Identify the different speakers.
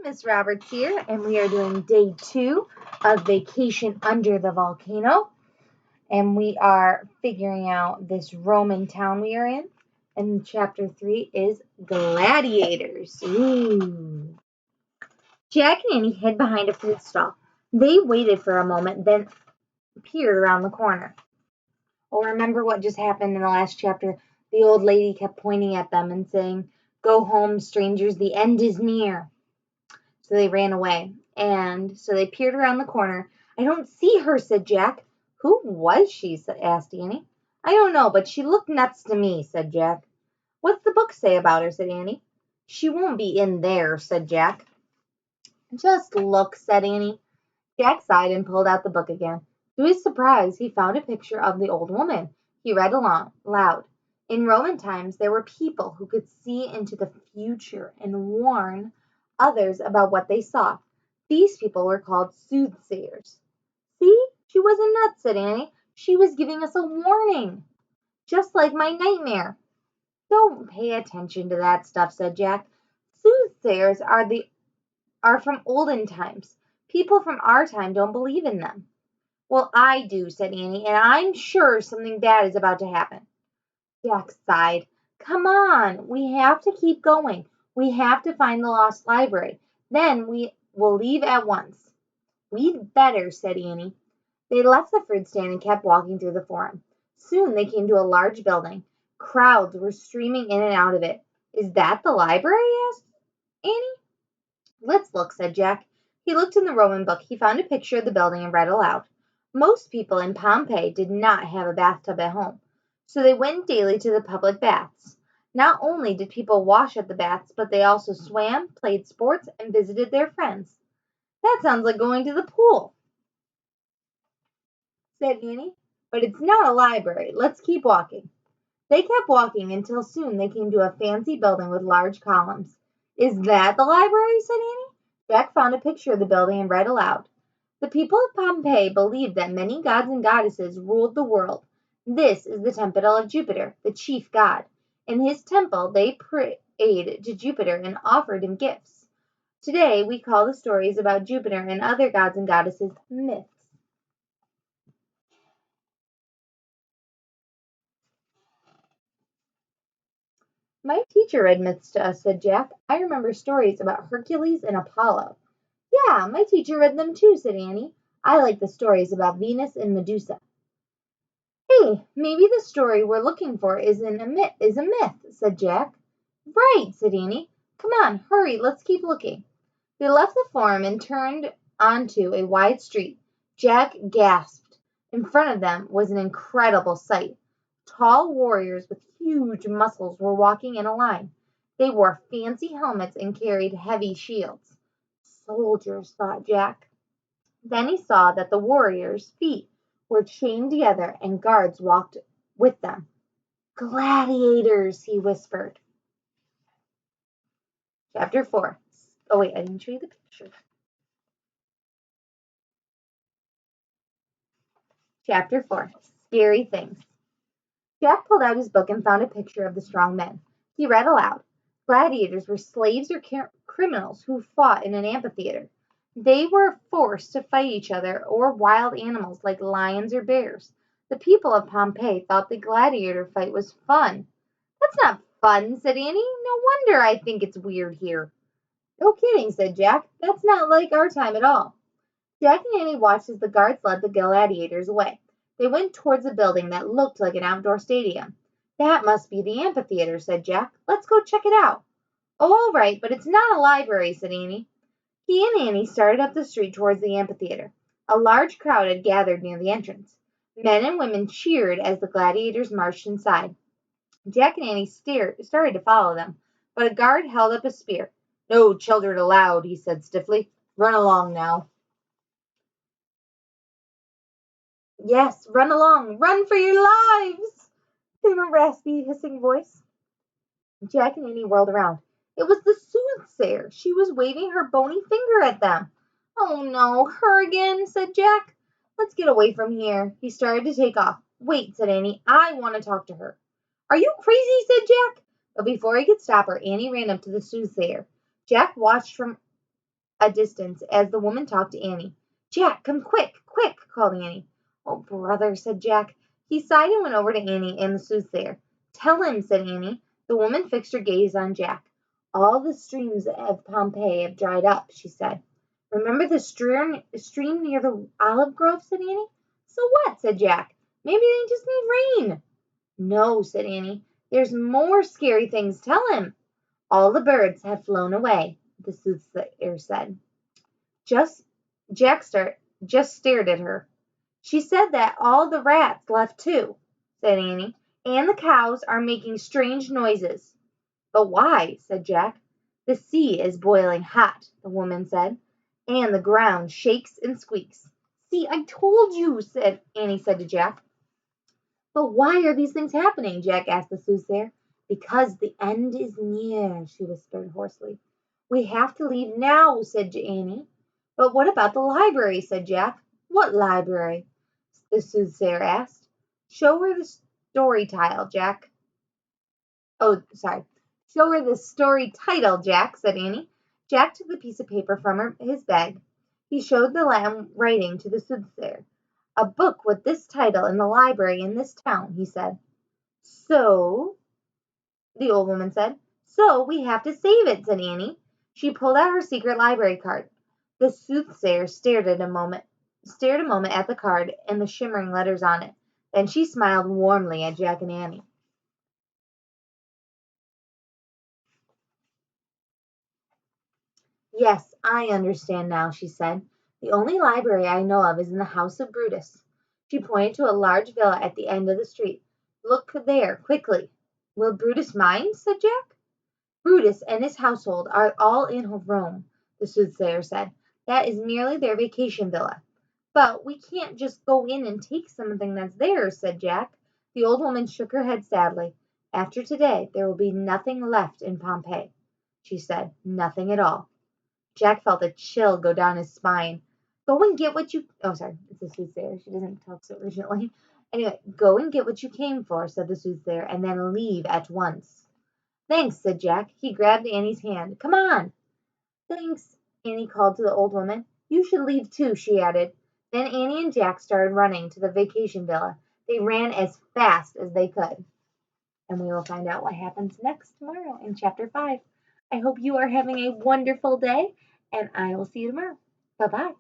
Speaker 1: Miss Roberts here, and we are doing day 2 of Vacation Under the Volcano. And we are figuring out this Roman town we are in. And chapter 3 is Gladiators. Ooh. Jack and Annie hid behind a fruit stall. They waited for a moment, then peered around the corner. Oh, remember what just happened in the last chapter? The old lady kept pointing at them and saying, "Go home, strangers, the end is near." So they ran away, and so they peered around the corner. "I don't see her," said Jack. "Who was she?" asked Annie. "I don't know, but she looked nuts to me," said Jack. "What's the book say about her?" said Annie. "She won't be in there," said Jack. "Just look," said Annie. Jack sighed and pulled out the book again. To his surprise, he found a picture of the old woman. He read aloud. In Roman times, there were people who could see into the future and warn others about what they saw. These people were called soothsayers. "See, she wasn't nuts," said Annie. "She was giving us a warning, just like my nightmare." "Don't pay attention to that stuff," said Jack. "Soothsayers are from olden times. People from our time don't believe in them." "Well, I do," said Annie, "and I'm sure something bad is about to happen." Jack sighed. "Come on, we have to keep going. We have to find the lost library. Then we will leave at once." "We'd better," said Annie. They left the fruit stand and kept walking through the forum. Soon they came to a large building. Crowds were streaming in and out of it. "Is that the library?" asked Annie. "Let's look," said Jack. He looked in the Roman book. He found a picture of the building and read aloud. Most people in Pompeii did not have a bathtub at home, so they went daily to the public baths. Not only did people wash at the baths, but they also swam, played sports, and visited their friends. "That sounds like going to the pool," said Annie. "But it's not a library. Let's keep walking." They kept walking until soon they came to a fancy building with large columns. "Is that the library?" said Annie. Jack found a picture of the building and read aloud. "The people of Pompeii believed that many gods and goddesses ruled the world. This is the temple of Jupiter, the chief god. In his temple they prayed to Jupiter and offered him gifts. Today we call the stories about Jupiter and other gods and goddesses myths." "My teacher read myths to us," said Jack. "I remember stories about Hercules and Apollo." "Yeah, my teacher read them too," said Annie. "I like the stories about Venus and Medusa." "Hey, maybe the story we're looking for is a myth," said Jack. "Right," said Annie. "Come on, hurry, let's keep looking." They left the forum and turned onto a wide street. Jack gasped. In front of them was an incredible sight. Tall warriors with huge muscles were walking in a line. They wore fancy helmets and carried heavy shields. "Soldiers," thought Jack. Then he saw that the warriors' feet were chained together and guards walked with them. "Gladiators," he whispered. Chapter 4. Oh, wait, I didn't show you the picture. Chapter 4. Scary Things. Jack pulled out his book and found a picture of the strong men. He read aloud. Gladiators were slaves or criminals who fought in an amphitheater. They were forced to fight each other or wild animals like lions or bears. The people of Pompeii thought the gladiator fight was fun. "That's not fun," said Annie. "No wonder I think it's weird here." "No kidding," said Jack. "That's not like our time at all." Jack and Annie watched as the guards led the gladiators away. They went towards a building that looked like an outdoor stadium. "That must be the amphitheater," said Jack. "Let's go check it out." "Oh, all right, but it's not a library," said Annie. He and Annie started up the street towards the amphitheater. A large crowd had gathered near the entrance. Men and women cheered as the gladiators marched inside. Jack and Annie started to follow them, but a guard held up a spear. "No children allowed," he said stiffly. "Run along now." "Yes, run along. Run for your lives," came a raspy, hissing voice. Jack and Annie whirled around. It was the soothsayer. She was waving her bony finger at them. "Oh no, her again," said Jack. "Let's get away from here." He started to take off. "Wait," said Annie. "I want to talk to her." "Are you crazy?" said Jack. But before he could stop her, Annie ran up to the soothsayer. Jack watched from a distance as the woman talked to Annie. "Jack, come quick, quick," called Annie. "Oh, brother," said Jack. He sighed and went over to Annie and the soothsayer. "Tell him," said Annie. The woman fixed her gaze on Jack. "All the streams of Pompeii have dried up," she said. "Remember the stream near the olive grove?" said Annie. "So what?" said Jack. "Maybe they just need rain." "No," said Annie. "There's more scary things. Tell him." "All the birds have flown away," the soothsayer said. Jack just stared at her. "She said that all the rats left too," said Annie, "and the cows are making strange noises." "But why?" said Jack. "The sea is boiling hot," the woman said, "and the ground shakes and squeaks." "See, I told you," Annie said to Jack. "But why are these things happening?" Jack asked the soothsayer. "Because the end is near," she whispered hoarsely. "We have to leave now," said Annie. "But what about the library?" said Jack. "What library?" the soothsayer asked. "Show her the story title, Jack." "Oh, sorry. Show her the story title, Jack," said Annie. Jack took the piece of paper from his bag. He showed the Latin writing to the soothsayer. "A book with this title in the library in this town," he said. "So," the old woman said. "So we have to save it," said Annie. She pulled out her secret library card. The soothsayer stared a moment at the card and the shimmering letters on it. Then she smiled warmly at Jack and Annie. "Yes, I understand now," she said. "The only library I know of is in the house of Brutus." She pointed to a large villa at the end of the street. "Look there, quickly." "Will Brutus mind?" said Jack. "Brutus and his household are all in Rome," the soothsayer said. "That is merely their vacation villa." "But we can't just go in and take something that's theirs," said Jack. The old woman shook her head sadly. "After today there will be nothing left in Pompeii," she said. "Nothing at all." Jack felt a chill go down his spine. "Go and get what you—" Oh, sorry, it's the soothsayer. She doesn't talk so originally. "Anyway, go and get what you came for," said the soothsayer, "and then leave at once." "Thanks," said Jack. He grabbed Annie's hand. "Come on." "Thanks," Annie called to the old woman. "You should leave too," she added. Then Annie and Jack started running to the vacation villa. They ran as fast as they could. And we will find out what happens next tomorrow in Chapter 5. I hope you are having a wonderful day, and I will see you tomorrow. Bye-bye.